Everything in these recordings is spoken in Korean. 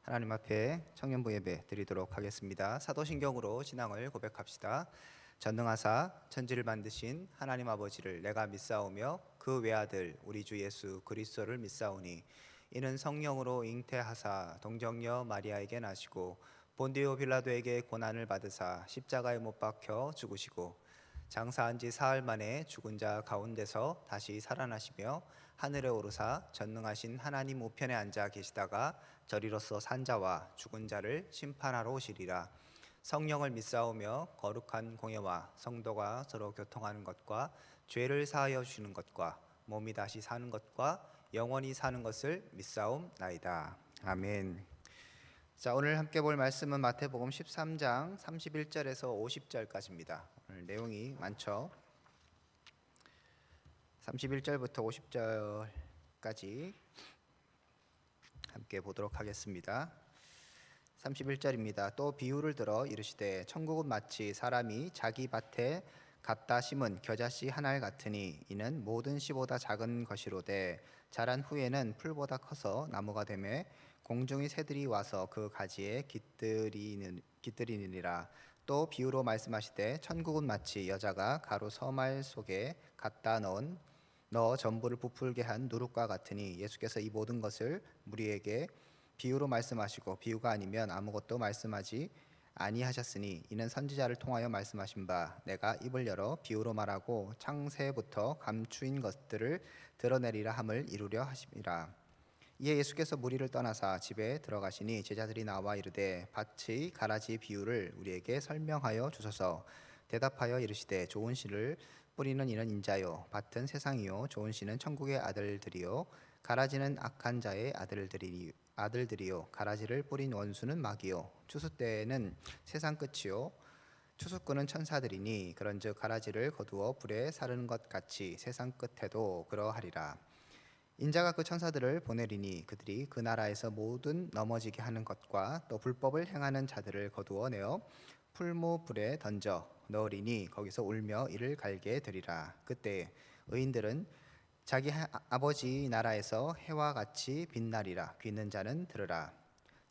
하나님 앞에 청년부 예배 드리도록 하겠습니다. 사도신경으로 신앙을 고백합시다. 전능하사 천지를 만드신 하나님 아버지를 내가 믿사오며 그 외아들 우리 주 예수 그리스도를 믿사오니 이는 성령으로 잉태하사 동정녀 마리아에게 나시고 본디오 빌라도에게 고난을 받으사 십자가에 못 박혀 죽으시고 장사한 지 사흘 만에 죽은 자 가운데서 다시 살아나시며 하늘에 오르사 전능하신 하나님 우편에 앉아 계시다가 저리로서 산 자와 죽은 자를 심판하러 오시리라. 성령을 믿사오며 거룩한 공예와 성도가 서로 교통하는 것과 죄를 사하여 주시는 것과 몸이 다시 사는 것과 영원히 사는 것을 믿사옵나이다. 아멘. 자, 오늘 함께 볼 말씀은 마태복음 13장 31절에서 50절까지입니다. 오늘 내용이 많죠. 31절부터 50절까지 함께 보도록 하겠습니다. 31절입니다. 또 비유를 들어 이르시되 천국은 마치 사람이 자기 밭에 갖다 심은 겨자씨 한 알 같으니 이는 모든 씨보다 작은 것이로되 자란 후에는 풀보다 커서 나무가 되매 공중의 새들이 와서 그 가지에 깃들이니라. 또 비유로 말씀하시되 천국은 마치 여자가 가루 서말 속에 갖다 넣어 전부를 부풀게 한 누룩과 같으니 예수께서 이 모든 것을 무리에게 비유로 말씀하시고 비유가 아니면 아무것도 말씀하지 아니하셨으니 이는 선지자를 통하여 말씀하신 바 내가 입을 열어 비유로 말하고 창세부터 감추인 것들을 드러내리라 함을 이루려 하심이라. 이에 예수께서 무리를 떠나사 집에 들어가시니 제자들이 나와 이르되 밭의 가라지 비유를 우리에게 설명하여 주소서. 대답하여 이르시되 좋은 씨를 뿌리는 이는 인자요 밭은 세상이요 좋은 씨는 천국의 아들들이요 가라지는 악한 자의 아들들이요 가라지를 뿌린 원수는 마귀요 추수 때에는 세상 끝이요 추수꾼은 천사들이니 그런즉 가라지를 거두어 불에 사르는 것 같이 세상 끝에도 그러하리라. 인자가 그 천사들을 보내리니 그들이 그 나라에서 모든 넘어지게 하는 것과 또 불법을 행하는 자들을 거두어 내어 풀무불에 던져 넣으리니 거기서 울며 이를 갈게 되리라. 그때 의인들은 자기 아버지 나라에서 해와 같이 빛나리라. 귀 있는 자는 들으라.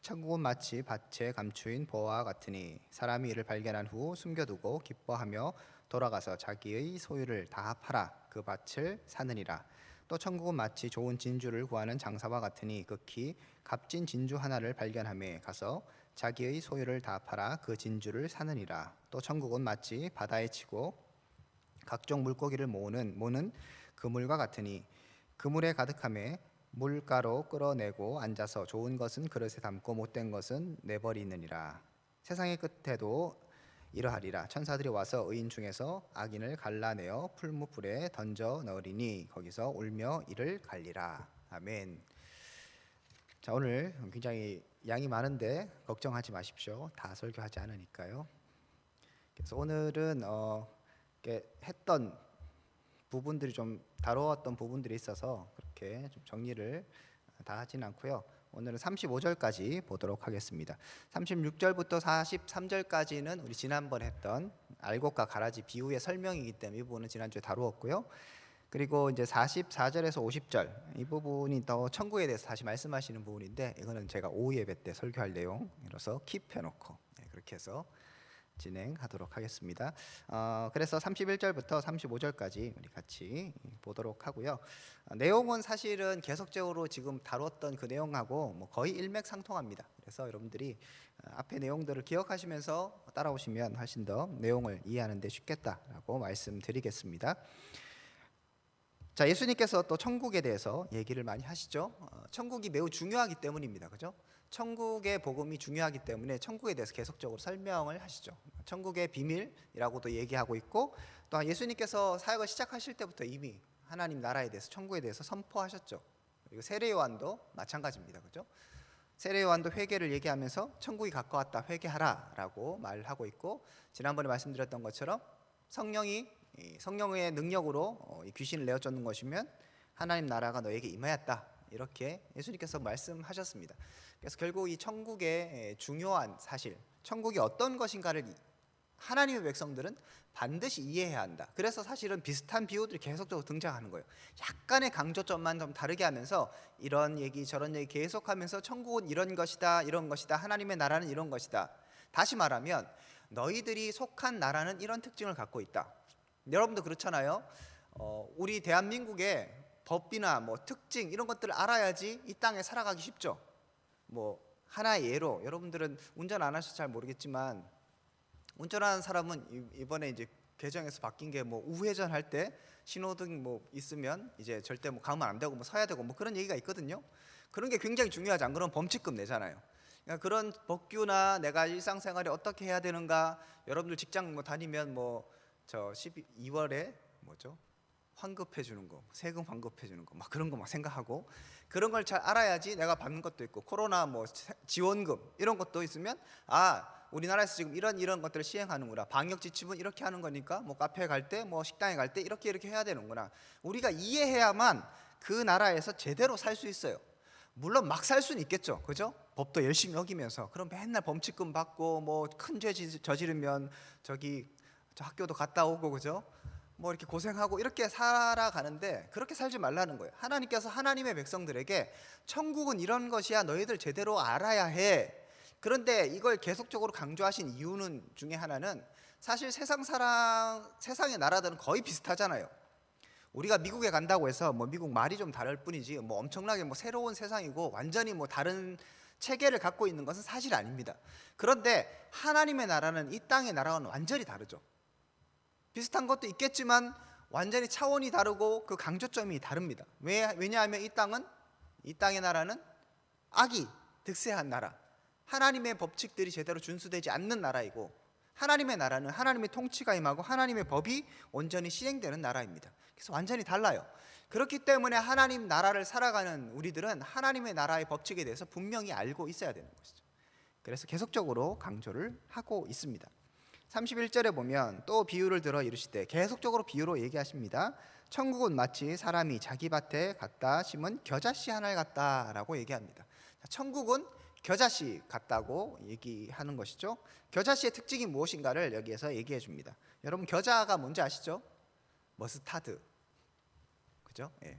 천국은 마치 밭에 감추인 보화와 같으니 사람이 이를 발견한 후 숨겨두고 기뻐하며 돌아가서 자기의 소유를 다 팔아 그 밭을 사느니라. 또 천국은 마치 좋은 진주를 구하는 장사와 같으니 극히 값진 진주 하나를 발견하며 가서 자기의 소유를 다 팔아 그 진주를 사느니라. 또 천국은 마치 바다에 치고 각종 물고기를 모는 그물과 같으니 그물에 가득함에 물가로 끌어내고 앉아서 좋은 것은 그릇에 담고 못된 것은 내버리느니라. 세상의 끝에도 이러하리라. 천사들이 와서 의인 중에서 악인을 갈라내어 풀무불에 던져 넣으리니 거기서 울며 이를 갈리라. 아멘. 자, 오늘 굉장히 양이 많은데 걱정하지 마십시오. 다 설교하지 않으니까요. 그래서 오늘은 했던 부분들이 좀 다루었던 부분들이 있어서 그렇게 좀 정리를 다 하진 않고요. 오늘은 35절까지 보도록 하겠습니다. 36절부터 43절까지는 우리 지난번에 했던 알곡과 가라지 비유의 설명이기 때문에 이 부분은 지난주에 다루었고요. 그리고 이제 44절에서 50절 이 부분이 더 천국에 대해서 다시 말씀하시는 부분인데 이거는 제가 오후 예배 때 설교할 내용이라서 킵해놓고 그렇게 해서 진행하도록 하겠습니다. 그래서 31절부터 35절까지 우리 같이 보도록 하고요. 내용은 사실은 계속적으로 지금 다뤘던 그 내용하고 거의 일맥상통합니다. 그래서 여러분들이 앞에 내용들을 기억하시면서 따라오시면 훨씬 더 내용을 이해하는 데 쉽겠다라고 말씀드리겠습니다. 자, 예수님께서 또 천국에 대해서 얘기를 많이 하시죠. 천국이 매우 중요하기 때문입니다. 그죠? 천국의 복음이 중요하기 때문에 천국에 대해서 계속적으로 설명을 하시죠. 천국의 비밀이라고도 얘기하고 있고 또 예수님께서 사역을 시작하실 때부터 이미 하나님 나라에 대해서 천국에 대해서 선포하셨죠. 그리고 세례 요한도 마찬가지입니다. 그죠? 세례 요한도 회개를 얘기하면서 천국이 가까웠다 회개하라라고 말을 하고 있고 지난번에 말씀드렸던 것처럼 성령의 능력으로 귀신을 내어쫓는 것이면 하나님 나라가 너에게 임하였다 이렇게 예수님께서 말씀하셨습니다. 그래서 결국 이 천국의 중요한 사실, 천국이 어떤 것인가를 하나님의 백성들은 반드시 이해해야 한다. 그래서 사실은 비슷한 비유들이 계속적으로 등장하는 거예요. 약간의 강조점만 좀 다르게 하면서 이런 얘기 저런 얘기 계속하면서 천국은 이런 것이다, 이런 것이다, 하나님의 나라는 이런 것이다. 다시 말하면 너희들이 속한 나라는 이런 특징을 갖고 있다. 여러분도 그렇잖아요. 우리 대한민국의 법이나 뭐 특징 이런 것들을 알아야지 이 땅에 살아가기 쉽죠. 뭐 하나의 예로, 여러분들은 운전 안 하셔서 잘 모르겠지만 운전하는 사람은 이번에 이제 개정에서 바뀐 게 뭐 우회전 할 때 신호등 뭐 있으면 이제 절대 뭐 가면 안 되고 뭐 서야 되고 뭐 그런 얘기가 있거든요. 그런 게 굉장히 중요하지. 안 그러면 범칙금 내잖아요. 그러니까 그런 법규나 내가 일상생활에 어떻게 해야 되는가, 여러분들 직장 뭐 다니면 뭐 저 12월에 뭐죠? 환급해 주는 거, 세금 환급해 주는 거, 막 그런 거 막 생각하고 그런 걸 잘 알아야지 내가 받는 것도 있고 코로나 뭐 지원금 이런 것도 있으면 우리나라에서 지금 이런 것들을 시행하는구나. 방역 지침은 이렇게 하는 거니까 뭐 카페 갈 때 뭐 식당에 갈 때 이렇게 해야 되는구나. 우리가 이해해야만 그 나라에서 제대로 살 수 있어요. 물론 막 살 수는 있겠죠. 그죠? 법도 열심히 어기면서 그럼 맨날 범칙금 받고 뭐 큰 죄 저지르면 저 학교도 갔다 오고 그죠? 뭐 이렇게 고생하고 이렇게 살아가는데 그렇게 살지 말라는 거예요. 하나님께서 하나님의 백성들에게 천국은 이런 것이야 너희들 제대로 알아야 해. 그런데 이걸 계속적으로 강조하신 이유는 중에 하나는 사실 세상의 나라들은 거의 비슷하잖아요. 우리가 미국에 간다고 해서 뭐 미국 말이 좀 다를 뿐이지 뭐 엄청나게 뭐 새로운 세상이고 완전히 뭐 다른 체계를 갖고 있는 것은 사실 아닙니다. 그런데 하나님의 나라는 이 땅의 나라와는 완전히 다르죠. 비슷한 것도 있겠지만 완전히 차원이 다르고 그 강조점이 다릅니다. 왜냐하면 이 땅의 나라는 악이 득세한 나라, 하나님의 법칙들이 제대로 준수되지 않는 나라이고, 하나님의 나라는 하나님의 통치가 임하고 하나님의 법이 온전히 시행되는 나라입니다. 그래서 완전히 달라요. 그렇기 때문에 하나님 나라를 살아가는 우리들은 하나님의 나라의 법칙에 대해서 분명히 알고 있어야 되는 것이죠. 그래서 계속적으로 강조를 하고 있습니다. 31절에 보면 또 비유를 들어 이르시되, 계속적으로 비유로 얘기하십니다. 천국은 마치 사람이 자기 밭에 갖다 심은 겨자씨 하나를 같다라고 얘기합니다. 천국은 겨자씨 같다고 얘기하는 것이죠. 겨자씨의 특징이 무엇인가를 여기에서 얘기해 줍니다. 여러분 겨자가 뭔지 아시죠? 머스타드, 그죠? 예.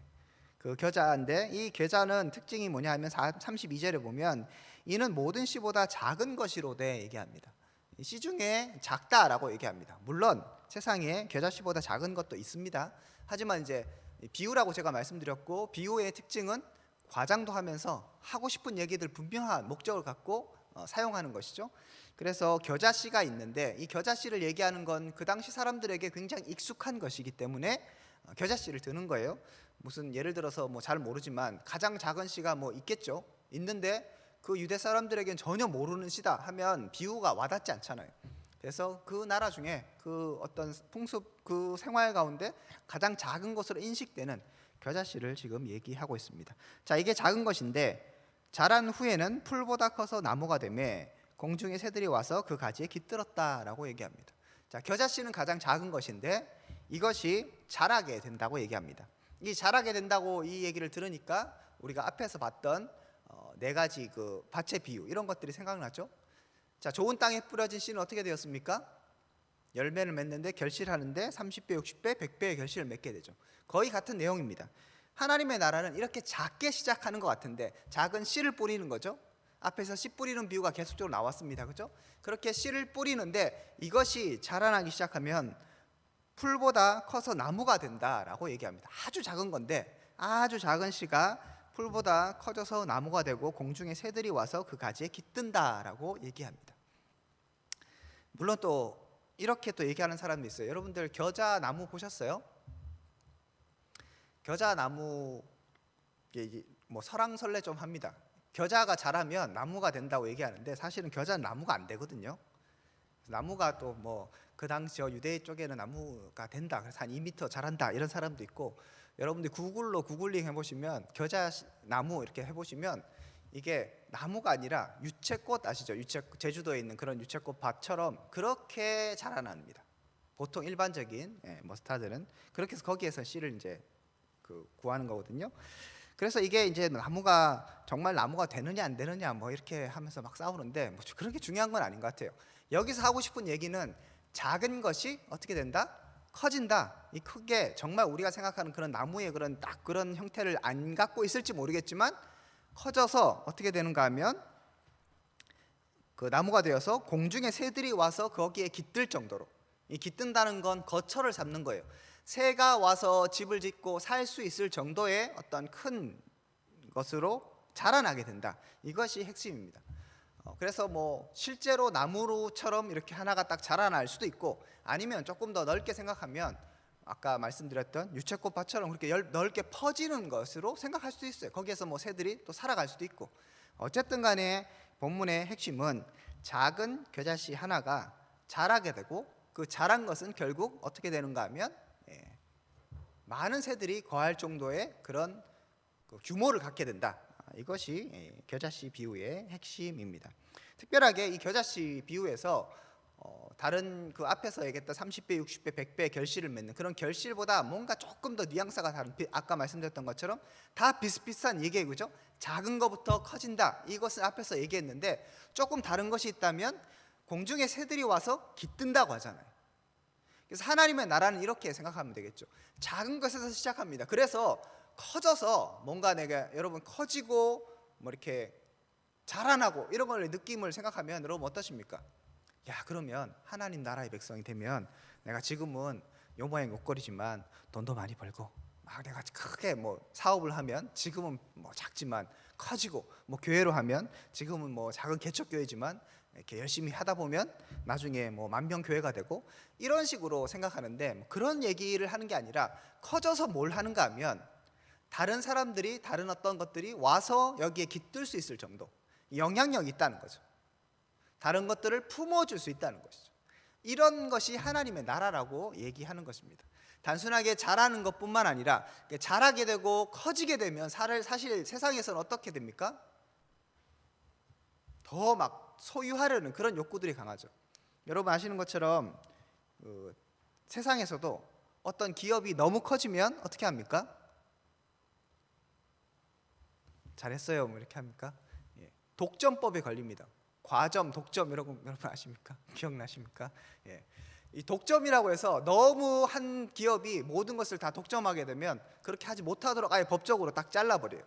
그 겨자인데 이 겨자는 특징이 뭐냐 하면 32절에 보면 이는 모든 씨보다 작은 것이로되 얘기합니다. 씨 중에 작다라고 얘기합니다. 물론 세상에 겨자씨보다 작은 것도 있습니다. 하지만 이제 비유라고 제가 말씀드렸고, 비유의 특징은 과장도 하면서 하고 싶은 얘기들 분명한 목적을 갖고 사용하는 것이죠. 그래서 겨자씨가 있는데 이 겨자씨를 얘기하는 건 그 당시 사람들에게 굉장히 익숙한 것이기 때문에 겨자씨를 드는 거예요. 무슨 예를 들어서 뭐 잘 모르지만 가장 작은 씨가 뭐 있겠죠. 있는데 그 유대 사람들에겐 전혀 모르는 시다 하면 비유가 와닿지 않잖아요. 그래서 그 나라 중에 그 어떤 풍습 그 생활 가운데 가장 작은 것으로 인식되는 겨자씨를 지금 얘기하고 있습니다. 자, 이게 작은 것인데 자란 후에는 풀보다 커서 나무가 되매 공중의 새들이 와서 그 가지에 깃들었다라고 얘기합니다. 자, 겨자씨는 가장 작은 것인데 이것이 자라게 된다고 얘기합니다. 이 자라게 된다고 이 얘기를 들으니까 우리가 앞에서 봤던 네 가지 그 밭의 비유 이런 것들이 생각나죠. 자, 좋은 땅에 뿌려진 씨는 어떻게 되었습니까? 열매를 맺는데 결실하는데 30배, 60배, 100배의 결실을 맺게 되죠. 거의 같은 내용입니다. 하나님의 나라는 이렇게 작게 시작하는 것 같은데 작은 씨를 뿌리는 거죠. 앞에서 씨 뿌리는 비유가 계속적으로 나왔습니다. 그렇죠? 그렇게 씨를 뿌리는데 이것이 자라나기 시작하면 풀보다 커서 나무가 된다라고 얘기합니다. 아주 작은 건데 아주 작은 씨가 풀보다 커져서 나무가 되고 공중에 새들이 와서 그 가지에 깃든다라고 얘기합니다. 물론 또 이렇게 또 얘기하는 사람도 있어요. 여러분들 겨자 나무 보셨어요? 겨자 나무 뭐 설왕설래 좀 합니다. 겨자가 자라면 나무가 된다고 얘기하는데 사실은 겨자는 나무가 안 되거든요. 나무가 또 뭐 그 당시 유대 쪽에는 나무가 된다. 그래서 한 2m 자란다 이런 사람도 있고, 여러분들 구글로 구글링 해보시면 겨자 나무 이렇게 해보시면 이게 나무가 아니라 유채꽃 아시죠? 제주도에 있는 그런 유채꽃 밭처럼 그렇게 자라납니다. 보통 일반적인 머스타드는 그렇게 해서 거기에서 씨를 이제 구하는 거거든요. 그래서 이게 이제 나무가 정말 나무가 되느냐 안 되느냐 뭐 이렇게 하면서 막 싸우는데 뭐 그렇게 중요한 건 아닌 것 같아요. 여기서 하고 싶은 얘기는 작은 것이 어떻게 된다? 커진다. 이 크게 정말 우리가 생각하는 그런 나무의 그런 딱 그런 형태를 안 갖고 있을지 모르겠지만 커져서 어떻게 되는가 하면 그 나무가 되어서 공중의 새들이 와서 거기에 깃들 정도로, 이 깃든다는 건 거처를 삼는 거예요. 새가 와서 집을 짓고 살 수 있을 정도의 어떤 큰 것으로 자라나게 된다. 이것이 핵심입니다. 그래서 뭐 실제로 나무로처럼 이렇게 하나가 딱 자라날 수도 있고, 아니면 조금 더 넓게 생각하면 아까 말씀드렸던 유채꽃밭처럼 그렇게 넓게 퍼지는 것으로 생각할 수도 있어요. 거기에서 뭐 새들이 또 살아갈 수도 있고. 어쨌든 간에 본문의 핵심은 작은 겨자씨 하나가 자라게 되고, 그 자란 것은 결국 어떻게 되는가 하면 많은 새들이 거할 정도의 그런 그 규모를 갖게 된다. 이것이 겨자씨 비유의 핵심입니다. 특별하게 이 겨자씨 비유에서 다른 그 앞에서 얘기했던 30배, 60배, 100배 결실을 맺는 그런 결실보다 뭔가 조금 더 뉘앙스가 다른, 아까 말씀드렸던 것처럼 다 비슷비슷한 얘기예요, 그죠? 작은 것부터 커진다. 이것은 앞에서 얘기했는데 조금 다른 것이 있다면 공중에 새들이 와서 깃든다고 하잖아요. 그래서 하나님의 나라는 이렇게 생각하면 되겠죠. 작은 것에서 시작합니다. 그래서 커져서 뭔가 내가 여러분 커지고 뭐 이렇게 자라나고 이런 걸 느낌을 생각하면 여러분 어떠십니까? 야, 그러면 하나님 나라의 백성이 되면 내가 지금은 요 모양 옷걸이지만 돈도 많이 벌고 막 내가 크게 뭐 사업을 하면 지금은 뭐 작지만 커지고, 뭐 교회로 하면 지금은 뭐 작은 개척교회지만 이렇게 열심히 하다 보면 나중에 뭐 만병교회가 되고, 이런 식으로 생각하는데 그런 얘기를 하는 게 아니라 커져서 뭘 하는가 하면 다른 사람들이, 다른 어떤 것들이 와서 여기에 깃들 수 있을 정도 영향력이 있다는 거죠. 다른 것들을 품어줄 수 있다는 것이죠. 이런 것이 하나님의 나라라고 얘기하는 것입니다. 단순하게 자라는 것뿐만 아니라 자라게 되고 커지게 되면 사실 세상에서는 어떻게 됩니까? 더 막 소유하려는 그런 욕구들이 강하죠. 여러분 아시는 것처럼 세상에서도 어떤 기업이 너무 커지면 어떻게 합니까? 잘했어요 뭐 이렇게 합니까? 독점법에 걸립니다. 과점, 독점 여러분 아십니까? 기억나십니까? 이 독점이라고 해서 너무 한 기업이 모든 것을 다 독점하게 되면 그렇게 하지 못하도록 아예 법적으로 딱 잘라버려요.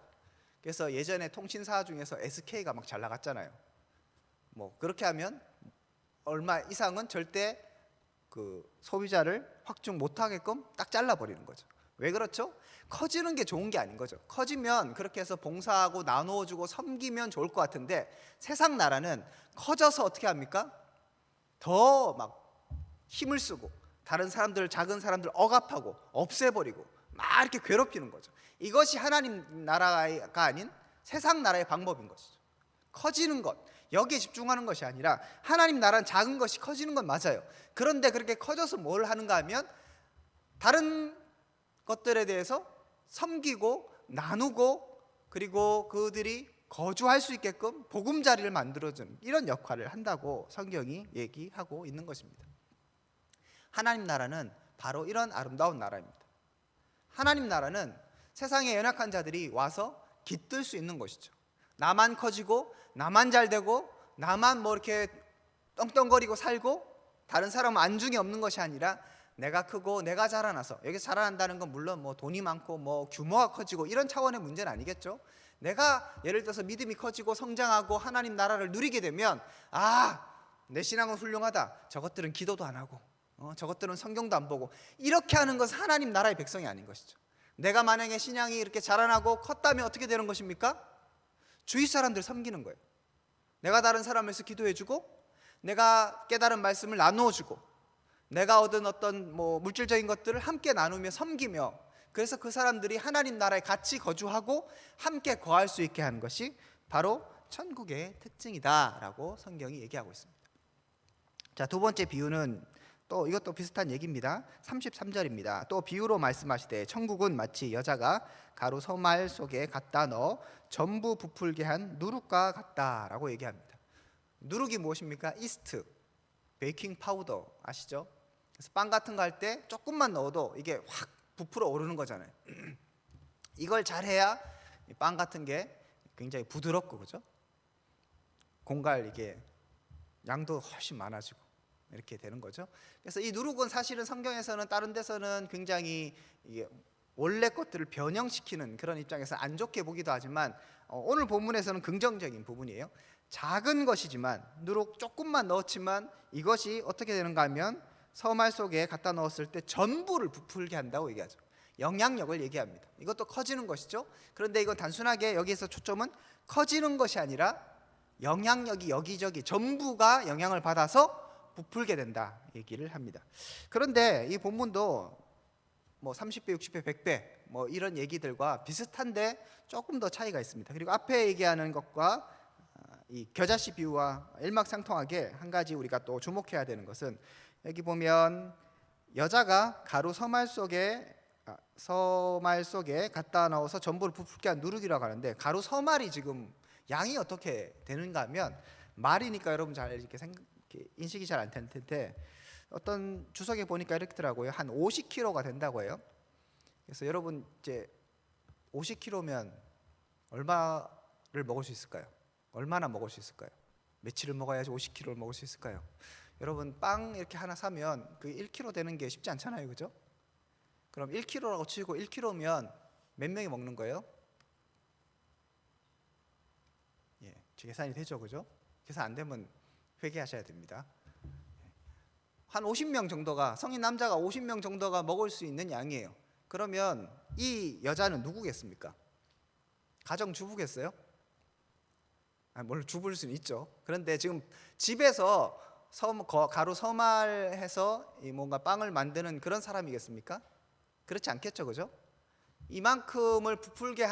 그래서 예전에 통신사 중에서 SK가 막 잘 나갔잖아요. 뭐 그렇게 하면 얼마 이상은 절대 그 소비자를 확충 못하게끔 딱 잘라버리는 거죠. 왜 그렇죠? 커지는 게 좋은 게 아닌 거죠. 커지면 그렇게 해서 봉사하고 나누어주고 섬기면 좋을 것 같은데, 세상 나라는 커져서 어떻게 합니까? 더 막 힘을 쓰고 다른 사람들, 작은 사람들 억압하고 없애버리고 막 이렇게 괴롭히는 거죠. 이것이 하나님 나라가 아닌 세상 나라의 방법인 것이죠. 커지는 것, 여기에 집중하는 것이 아니라, 하나님 나라는 작은 것이 커지는 건 맞아요. 그런데 그렇게 커져서 뭘 하는가 하면 다른 것들에 대해서 섬기고 나누고, 그리고 그들이 거주할 수 있게끔 보금자리를 만들어주는 이런 역할을 한다고 성경이 얘기하고 있는 것입니다. 하나님 나라는 바로 이런 아름다운 나라입니다. 하나님 나라는 세상의 연약한 자들이 와서 깃들 수 있는 것이죠. 나만 커지고 나만 잘 되고 나만 뭐 이렇게 떵떵거리고 살고 다른 사람은 안중이 없는 것이 아니라, 내가 크고 내가 자라나서, 여기서 자라난다는 건 물론 뭐 돈이 많고 뭐 규모가 커지고 이런 차원의 문제는 아니겠죠. 내가 예를 들어서 믿음이 커지고 성장하고 하나님 나라를 누리게 되면, 내 신앙은 훌륭하다, 저것들은 기도도 안 하고 저것들은 성경도 안 보고, 이렇게 하는 것은 하나님 나라의 백성이 아닌 것이죠. 내가 만약에 신앙이 이렇게 자라나고 컸다면 어떻게 되는 것입니까? 주위 사람들 섬기는 거예요. 내가 다른 사람을 위해서 기도해주고, 내가 깨달은 말씀을 나누어주고, 내가 얻은 어떤 뭐 물질적인 것들을 함께 나누며 섬기며, 그래서 그 사람들이 하나님 나라에 같이 거주하고 함께 거할 수 있게 하는 것이 바로 천국의 특징이다라고 성경이 얘기하고 있습니다. 자, 두 번째 비유는 또 이것도 비슷한 얘기입니다. 33절입니다. 또 비유로 말씀하시되 천국은 마치 여자가 가루 서말 속에 갖다 넣어 전부 부풀게 한 누룩과 같다라고 얘기합니다. 누룩이 무엇입니까? 이스트, 베이킹 파우더 아시죠? 그래서 빵 같은 거 할 때 조금만 넣어도 이게 확 부풀어 오르는 거잖아요. 이걸 잘해야 빵 같은 게 굉장히 부드럽고, 그죠? 공갈 이게 양도 훨씬 많아지고, 이렇게 되는 거죠. 그래서 이 누룩은 사실은 성경에서는 다른 데서는 굉장히 이게 원래 것들을 변형시키는 그런 입장에서 안 좋게 보기도 하지만 오늘 본문에서는 긍정적인 부분이에요. 작은 것이지만 누룩 조금만 넣었지만 이것이 어떻게 되는가 하면 서말 속에 갖다 넣었을 때 전부를 부풀게 한다고 얘기하죠. 영향력을 얘기합니다. 이것도 커지는 것이죠. 그런데 이건 단순하게 여기에서 초점은 커지는 것이 아니라 영향력이 여기저기 전부가 영향을 받아서 부풀게 된다 얘기를 합니다. 그런데 이 본문도 뭐 30배, 60배, 100배 뭐 이런 얘기들과 비슷한데 조금 더 차이가 있습니다. 그리고 앞에 얘기하는 것과 이 겨자씨 비유와 일맥상통하게 한 가지 우리가 또 주목해야 되는 것은 여기 보면 여자가 가루 서말 속에 갖다 넣어서 전부를 부풀게 한 누룩이라고 하는데 가루 서말이 지금 양이 어떻게 되는가 하면 말이니까 여러분 잘 이렇게 인식이 잘 안 될 텐데 어떤 주석에 보니까 이렇더라고요. 한 50kg가 된다고 해요. 그래서 여러분 이제 50kg면 얼마를 먹을 수 있을까요? 얼마나 먹을 수 있을까요? 며칠을 먹어야지 50kg를 먹을 수 있을까요? 여러분 빵 이렇게 하나 사면 그 1kg 되는 게 쉽지 않잖아요, 그죠? 그럼 1kg라고 치고 1kg면 몇 명이 먹는 거예요? 예, 계산이 되죠, 그죠? 계산 안 되면 회개하셔야 됩니다. 한 50명 정도가 성인 남자가 50명 정도가 먹을 수 있는 양이에요. 그러면 이 여자는 누구겠습니까? 가정주부겠어요? 물론 주부일 수는 있죠. 그런데 지금 집에서 가루 서말해서 뭔가 빵을 만드는 그런 사람이겠습니까? 그렇지 않겠죠, 그죠? 이만큼을 부풀게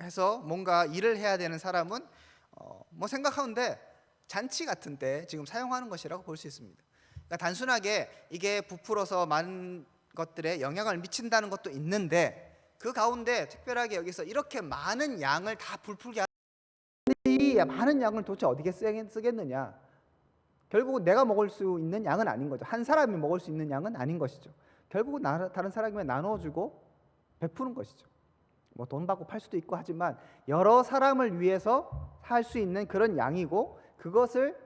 해서 뭔가 일을 해야 되는 사람은 뭐 생각하는데 잔치 같은 때 지금 사용하는 것이라고 볼 수 있습니다. 그러니까 단순하게 이게 부풀어서 많은 것들에 영향을 미친다는 것도 있는데 그 가운데 특별하게 여기서 이렇게 많은 양을 다 부풀게 이 많은 양을 도대체 어디에 쓰겠느냐? 결국은 내가 먹을 수 있는 양은 아닌 거죠. 한 사람이 먹을 수 있는 양은 아닌 것이죠. 결국은 다른 사람에게 나눠주고 베푸는 것이죠. 뭐 돈 받고 팔 수도 있고 하지만 여러 사람을 위해서 살 수 있는 그런 양이고 그것을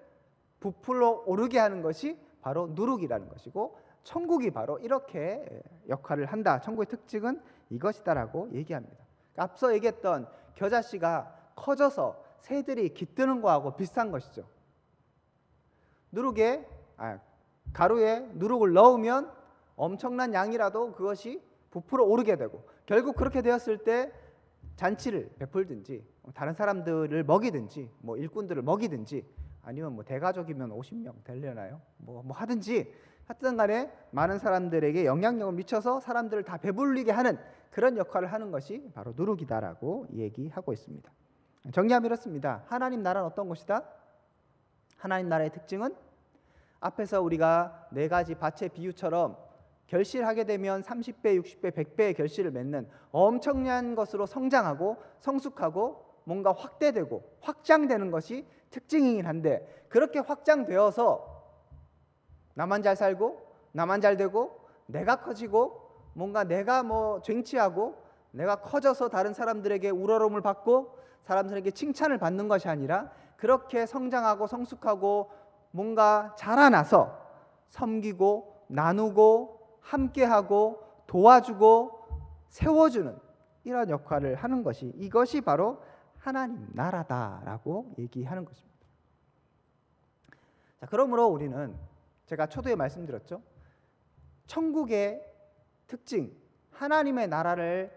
부풀어 오르게 하는 것이 바로 누룩이라는 것이고 천국이 바로 이렇게 역할을 한다. 천국의 특징은 이것이다라고 얘기합니다. 앞서 얘기했던 겨자씨가 커져서 새들이 깃드는 거하고 비슷한 것이죠. 가루에 누룩을 넣으면 엄청난 양이라도 그것이 부풀어 오르게 되고 결국 그렇게 되었을 때 잔치를 베풀든지 다른 사람들을 먹이든지 뭐 일꾼들을 먹이든지 아니면 뭐 대가족이면 50명 되려나요? 뭐 하든지 하여튼 간에 많은 사람들에게 영향력을 미쳐서 사람들을 다 배불리게 하는 그런 역할을 하는 것이 바로 누룩이다라고 얘기하고 있습니다. 정리하면 이렇습니다. 하나님 나라는 어떤 것이다? 하나님 나라의 특징은 앞에서 우리가 네 가지 밭의 비유처럼 결실하게 되면 30배, 60배, 100배의 결실을 맺는 엄청난 것으로 성장하고 성숙하고 뭔가 확대되고 확장되는 것이 특징이긴 한데 그렇게 확장되어서 나만 잘 살고 나만 잘 되고 내가 커지고 뭔가 내가 쟁취하고 내가 커져서 다른 사람들에게 우러러움을 받고 사람들에게 칭찬을 받는 것이 아니라 그렇게 성장하고 성숙하고 뭔가 자라나서 섬기고 나누고 함께하고 도와주고 세워주는 이런 역할을 하는 것이 이것이 바로 하나님 나라다라고 얘기하는 것입니다. 자, 그러므로 우리는 제가 초두에 말씀드렸죠. 천국의 특징, 하나님의 나라를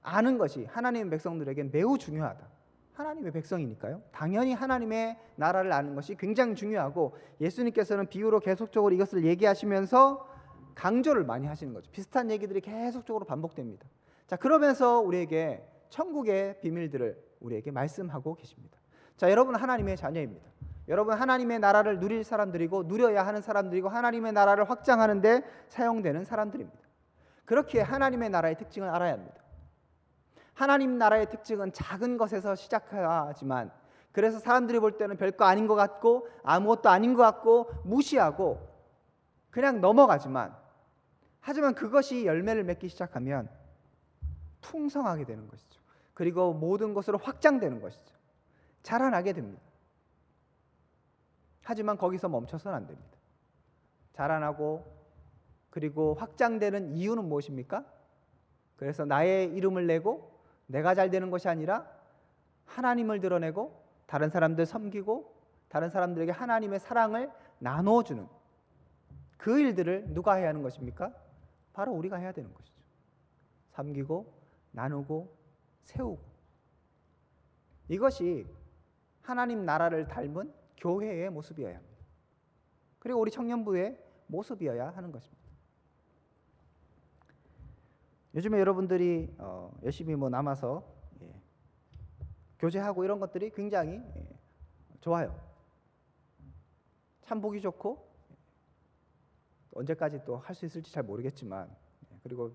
아는 것이 하나님의 백성들에게 매우 중요하다. 하나님의 백성이니까요. 당연히 하나님의 나라를 아는 것이 굉장히 중요하고 예수님께서는 비유로 계속적으로 이것을 얘기하시면서 강조를 많이 하시는 거죠. 비슷한 얘기들이 계속적으로 반복됩니다. 자, 그러면서 우리에게 천국의 비밀들을 우리에게 말씀하고 계십니다. 자, 여러분은 하나님의 자녀입니다. 여러분 하나님의 나라를 누릴 사람들이고 누려야 하는 사람들이고 하나님의 나라를 확장하는 데 사용되는 사람들입니다. 그렇기에 하나님의 나라의 특징을 알아야 합니다. 하나님 나라의 특징은 작은 것에서 시작하지만 그래서 사람들이 볼 때는 별거 아닌 것 같고 아무것도 아닌 것 같고 무시하고 그냥 넘어가지만 하지만 그것이 열매를 맺기 시작하면 풍성하게 되는 것이죠. 그리고 모든 것으로 확장되는 것이죠. 자라나게 됩니다. 하지만 거기서 멈춰서는 안 됩니다. 자라나고 그리고 확장되는 이유는 무엇입니까? 그래서 나의 이름을 내고 내가 잘 되는 것이 아니라 하나님을 드러내고 다른 사람들 섬기고 다른 사람들에게 하나님의 사랑을 나눠주는 그 일들을 누가 해야 하는 것입니까? 바로 우리가 해야 되는 것이죠. 섬기고 나누고 세우고. 이것이 하나님 나라를 닮은 교회의 모습이어야 합니다. 그리고 우리 청년부의 모습이어야 하는 것입니다. 요즘에 여러분들이 열심히 남아서 교제하고 이런 것들이 굉장히 좋아요. 참 보기 좋고 언제까지 또 할 수 있을지 잘 모르겠지만, 그리고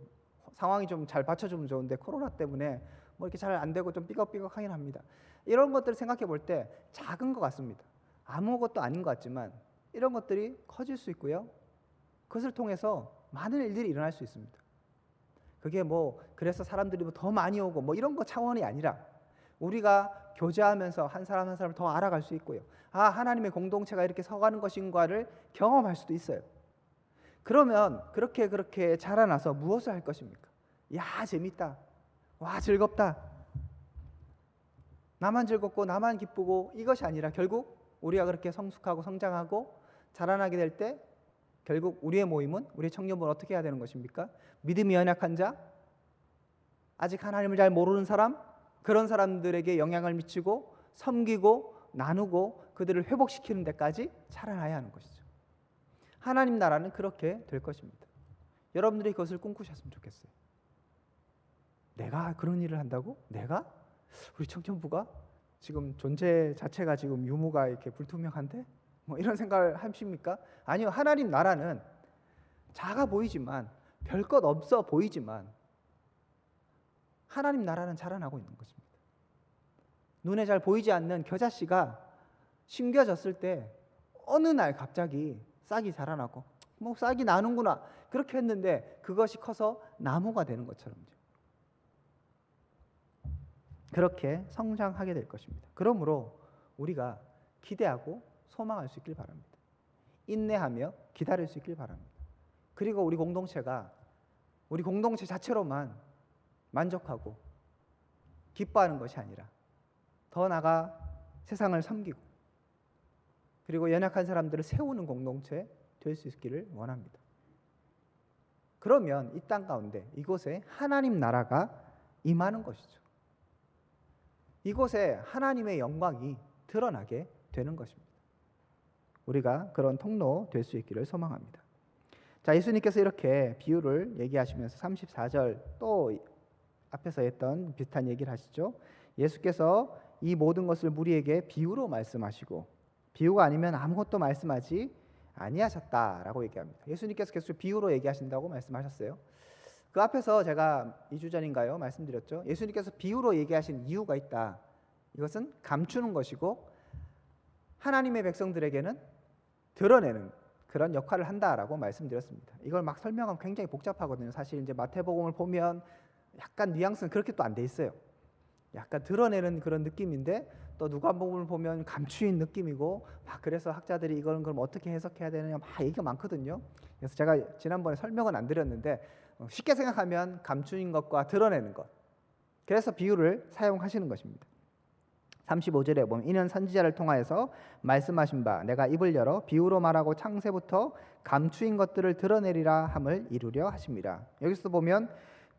상황이 좀 잘 받쳐주면 좋은데 코로나 때문에 뭐 이렇게 잘 안 되고 좀 삐걱삐걱하긴 합니다. 이런 것들을 생각해 볼 때 작은 것 같습니다. 아무것도 아닌 것 같지만 이런 것들이 커질 수 있고요. 그것을 통해서 많은 일들이 일어날 수 있습니다. 그게 그래서 사람들이 더 많이 오고 이런 거 차원이 아니라 우리가 교제하면서 한 사람 한 사람을 더 알아갈 수 있고요. 하나님의 공동체가 이렇게 서가는 것인가를 경험할 수도 있어요. 그러면 그렇게 자라나서 무엇을 할 것입니까? 야, 재밌다. 와, 즐겁다. 나만 즐겁고 나만 기쁘고 이것이 아니라 결국 우리가 그렇게 성숙하고 성장하고 자라나게 될 때 결국 우리의 모임은, 우리의 청년부는 어떻게 해야 되는 것입니까? 믿음이 연약한 자, 아직 하나님을 잘 모르는 사람, 그런 사람들에게 영향을 미치고 섬기고 나누고 그들을 회복시키는 데까지 자라나야 하는 것이죠. 하나님 나라는 그렇게 될 것입니다. 여러분들이 그것을 꿈꾸셨으면 좋겠어요. 내가 그런 일을 한다고? 내가? 우리 청년부가 지금 존재 자체가 지금 유무가 이렇게 불투명한데? 이런 생각을 하십니까? 아니요. 하나님 나라는 작아 보이지만, 별 것 없어 보이지만 하나님 나라는 자라나고 있는 것입니다. 눈에 잘 보이지 않는 겨자씨가 심겨졌을 때 어느 날 갑자기 싹이 자라나고 싹이 나는구나 그렇게 했는데 그것이 커서 나무가 되는 것처럼요. 그렇게 성장하게 될 것입니다. 그러므로 우리가 기대하고 소망할 수 있길 바랍니다. 인내하며 기다릴 수 있길 바랍니다. 그리고 우리 공동체가 우리 공동체 자체로만 만족하고 기뻐하는 것이 아니라 더 나아가 세상을 섬기고 그리고 연약한 사람들을 세우는 공동체 될 수 있기를 원합니다. 그러면 이 땅 가운데 이곳에 하나님 나라가 임하는 것이죠. 이곳에 하나님의 영광이 드러나게 되는 것입니다. 우리가 그런 통로 될 수 있기를 소망합니다. 자, 예수님께서 이렇게 비유를 얘기하시면서 34절 또 앞에서 했던 비슷한 얘기를 하시죠. 예수께서 이 모든 것을 무리에게 비유로 말씀하시고 비유가 아니면 아무것도 말씀하지 아니하셨다라고 얘기합니다. 예수님께서 계속 비유로 얘기하신다고 말씀하셨어요. 그 앞에서 제가 2주 전인가요? 말씀드렸죠. 예수님께서 비유로 얘기하신 이유가 있다. 이것은 감추는 것이고 하나님의 백성들에게는 드러내는 그런 역할을 한다라고 말씀드렸습니다. 이걸 막 설명하면 굉장히 복잡하거든요. 사실 이제 마태복음을 보면 약간 뉘앙스는 그렇게 또 안 돼 있어요. 약간 드러내는 그런 느낌인데 또 누가복음을 보면 감추인 느낌이고 그래서 학자들이 이거는 그럼 어떻게 해석해야 되느냐 얘기가 많거든요. 그래서 제가 지난번에 설명은 안 드렸는데 쉽게 생각하면 감추인 것과 드러내는 것, 그래서 비유를 사용하시는 것입니다. 35절에 보면 이는 선지자를 통하여서 말씀하신 바 내가 입을 열어 비유로 말하고 창세부터 감추인 것들을 드러내리라 함을 이루려 하십니다. 여기서 보면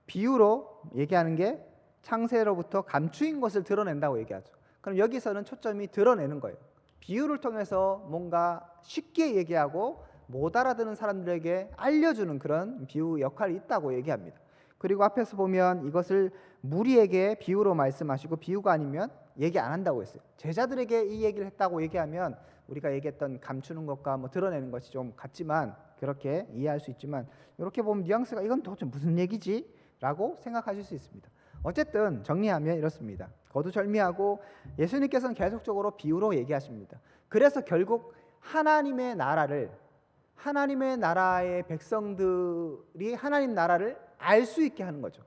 비유로 얘기하는 게 창세로부터 감추인 것을 드러낸다고 얘기하죠. 그럼 여기서는 초점이 드러내는 거예요. 비유를 통해서 뭔가 쉽게 얘기하고 못 알아듣는 사람들에게 알려주는 그런 비유 역할이 있다고 얘기합니다. 그리고 앞에서 보면 이것을 무리에게 비유로 말씀하시고 비유가 아니면 얘기 안 한다고 했어요. 제자들에게 이 얘기를 했다고 얘기하면 우리가 얘기했던 감추는 것과 드러내는 것이 좀 같지만 그렇게 이해할 수 있지만 이렇게 보면 뉘앙스가 이건 도대체 무슨 얘기지? 라고 생각하실 수 있습니다. 어쨌든 정리하면 이렇습니다. 거두절미하고 예수님께서는 계속적으로 비유로 얘기하십니다. 그래서 결국 하나님의 나라의 백성들이 하나님 나라를 알 수 있게 하는 거죠.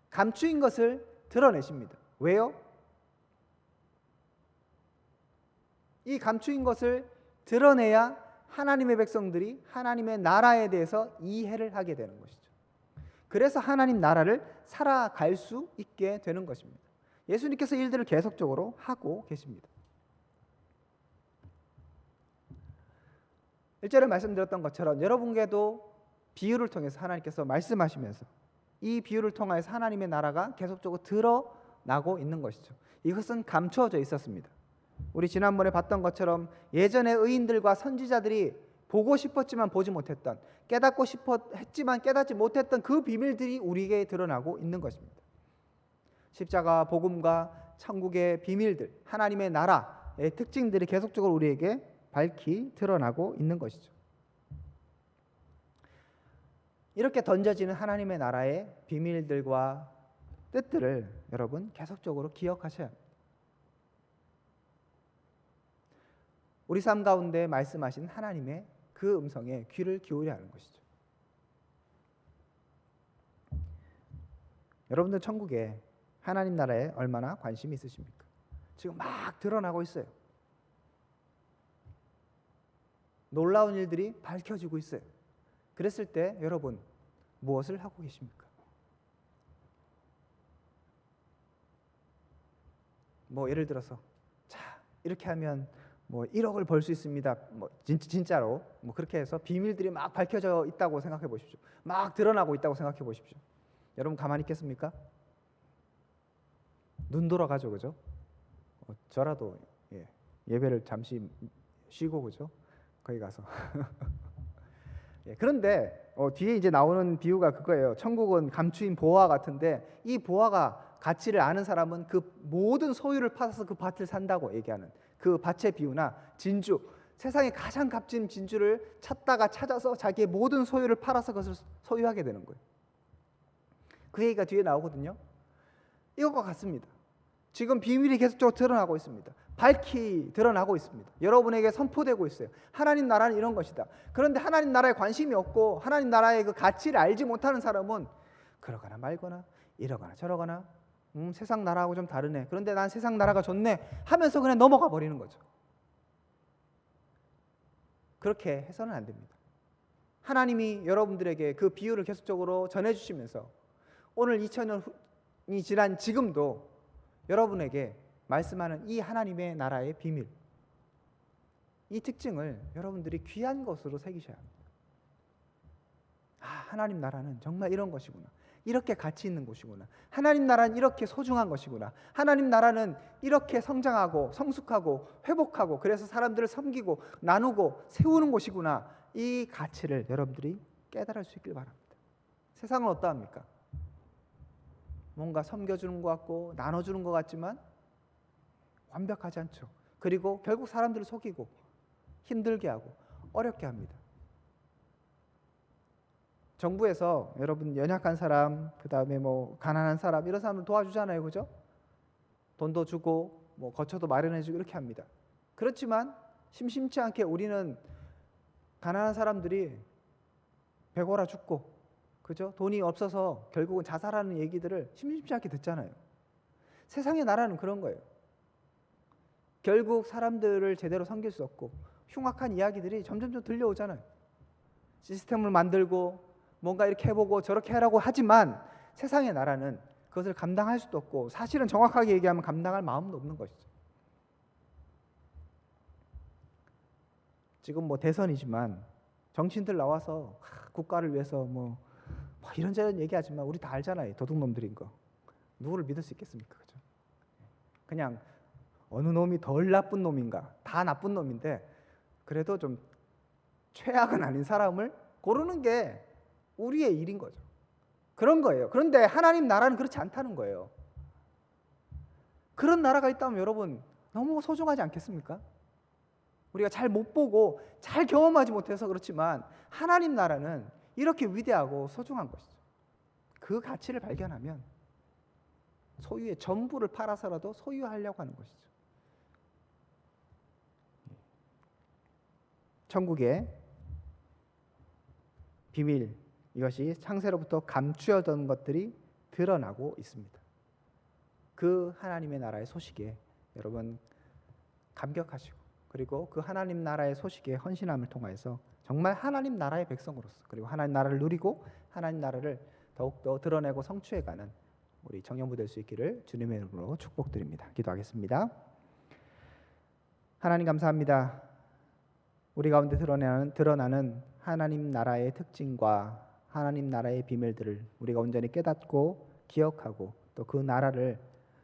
감추인 것을 드러내십니다. 왜요? 이 감추인 것을 드러내야 하나님의 백성들이 하나님의 나라에 대해서 이해를 하게 되는 것이죠. 그래서 하나님 나라를 살아갈 수 있게 되는 것입니다. 예수님께서 일들을 계속적으로 하고 계십니다. 1절에 말씀드렸던 것처럼 여러분께도 비유를 통해서 하나님께서 말씀하시면서 이 비유를 통해서 하나님의 나라가 계속적으로 드러나고 있는 것이죠. 이것은 감추어져 있었습니다. 우리 지난번에 봤던 것처럼 예전에 의인들과 선지자들이 보고 싶었지만 보지 못했던, 깨닫고 싶어 했지만 깨닫지 못했던 그 비밀들이 우리에게 드러나고 있는 것입니다. 십자가 복음과 천국의 비밀들, 하나님의 나라의 특징들이 계속적으로 우리에게 밝히 드러나고 있는 것이죠. 이렇게 던져지는 하나님의 나라의 비밀들과 뜻들을 여러분 계속적으로 기억하셔야 합니다. 우리 삶 가운데 말씀하신 하나님의 그 음성에 귀를 기울여야 하는 것이죠. 여러분들 천국에 하나님 나라에 얼마나 관심이 있으십니까? 지금 막 드러나고 있어요. 놀라운 일들이 밝혀지고 있어요. 그랬을 때 여러분 무엇을 하고 계십니까? 뭐 예를 들어서 자 이렇게 하면 뭐 1억을 벌 수 있습니다. 뭐 진짜로 뭐 그렇게 해서 비밀들이 막 밝혀져 있다고 생각해 보십시오. 막 드러나고 있다고 생각해 보십시오. 여러분 가만히 있겠습니까? 눈 돌아가죠, 그죠? 저라도 예배를 잠시 쉬고 그죠? 거기 가서. 그런데 뒤에 이제 나오는 비유가 그거예요. 천국은 감추인 보화 같은데 이 보화가 가치를 아는 사람은 그 모든 소유를 팔아서 그 밭을 산다고 얘기하는 그 밭의 비유나 진주, 세상에 가장 값진 진주를 찾다가 찾아서 자기의 모든 소유를 팔아서 그것을 소유하게 되는 거예요. 그 얘기가 뒤에 나오거든요. 이것과 같습니다. 지금 비밀이 계속적으로 드러나고 있습니다. 밝히 드러나고 있습니다. 여러분에게 선포되고 있어요. 하나님 나라는 이런 것이다. 그런데 하나님 나라에 관심이 없고 하나님 나라의 그 가치를 알지 못하는 사람은 그러거나 말거나 이러거나 저러거나 세상 나라하고 좀 다르네. 그런데 난 세상 나라가 좋네 하면서 그냥 넘어가 버리는 거죠. 그렇게 해서는 안 됩니다. 하나님이 여러분들에게 그 비유를 계속적으로 전해주시면서 오늘 2000년이 지난 지금도 여러분에게 말씀하는 이 하나님의 나라의 비밀, 이 특징을 여러분들이 귀한 것으로 새기셔야 합니다. 하나님 나라는 정말 이런 것이구나. 이렇게 가치 있는 곳이구나. 하나님 나라는 이렇게 소중한 것이구나. 하나님 나라는 이렇게 성장하고 성숙하고 회복하고 그래서 사람들을 섬기고 나누고 세우는 곳이구나. 이 가치를 여러분들이 깨달을 수 있길 바랍니다. 세상은 어떠합니까? 뭔가 섬겨주는 것 같고 나눠주는 것 같지만 완벽하지 않죠. 그리고 결국 사람들을 속이고 힘들게 하고 어렵게 합니다. 정부에서 여러분 연약한 사람, 그 다음에 뭐 가난한 사람 이런 사람을 도와주잖아요, 그죠? 돈도 주고 뭐 거처도 마련해주고 이렇게 합니다. 그렇지만 심심치 않게 우리는 가난한 사람들이 배고라 죽고, 그죠? 돈이 없어서 결국은 자살하는 얘기들을 심심치 않게 듣잖아요. 세상의 나라는 그런 거예요. 결국 사람들을 제대로 섬길 수 없고 흉악한 이야기들이 점점 들려오잖아요. 시스템을 만들고 뭔가 이렇게 해보고 저렇게 하라고 하지만 세상의 나라는 그것을 감당할 수도 없고 사실은 정확하게 얘기하면 감당할 마음도 없는 것이죠. 지금 뭐 대선이지만 정치인들 나와서 국가를 위해서 뭐 이런저런 얘기하지만 우리 다 알잖아요. 도둑놈들인 거. 누구를 믿을 수 있겠습니까? 그죠? 그냥 어느 놈이 덜 나쁜 놈인가? 다 나쁜 놈인데 그래도 좀 최악은 아닌 사람을 고르는 게 우리의 일인 거죠. 그런 거예요. 그런데 하나님 나라는 그렇지 않다는 거예요. 그런 나라가 있다면 여러분 너무 소중하지 않겠습니까? 우리가 잘 못 보고 잘 경험하지 못해서 그렇지만 하나님 나라는 이렇게 위대하고 소중한 것이죠. 그 가치를 발견하면 소유의 전부를 팔아서라도 소유하려고 하는 것이죠. 천국의 비밀, 이것이 창세로부터 감추어던 것들이 드러나고 있습니다. 그 하나님의 나라의 소식에 여러분 감격하시고 그리고 그 하나님 나라의 소식에 헌신함을 통해서 정말 하나님 나라의 백성으로서 그리고 하나님 나라를 누리고 하나님 나라를 더욱더 드러내고 성취해가는 우리 청년부 될 수 있기를 주님의 이름으로 축복드립니다. 기도하겠습니다. 하나님 감사합니다. 우리 가운데 드러나는 하나님 나라의 특징과 하나님 나라의 비밀들을 우리가 온전히 깨닫고 기억하고 또 그 나라를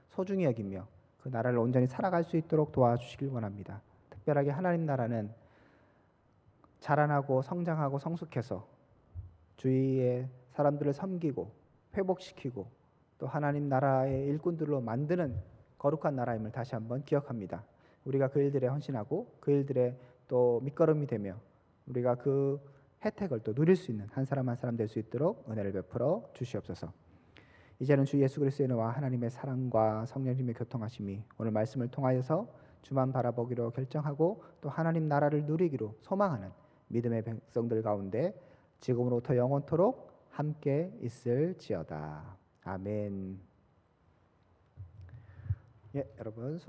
소중히 여기며 그 나라를 온전히 살아갈 수 있도록 도와주시길 원합니다. 특별하게 하나님 나라는 자라나고 성장하고 성숙해서 주위의 사람들을 섬기고 회복시키고 또 하나님 나라의 일꾼들로 만드는 거룩한 나라임을 다시 한번 기억합니다. 우리가 그 일들에 헌신하고 그 일들에 또 밑거름이 되며 우리가 그 혜택을 또 누릴 수 있는 한 사람 한 사람 될 수 있도록 은혜를 베풀어 주시옵소서. 이제는 주 예수 그리스도의 은혜와 하나님의 사랑과 성령님의 교통하심이 오늘 말씀을 통하여서 주만 바라보기로 결정하고 또 하나님 나라를 누리기로 소망하는 믿음의 백성들 가운데 지금으로부터 영원토록 함께 있을지어다. 아멘. 예, 여러분.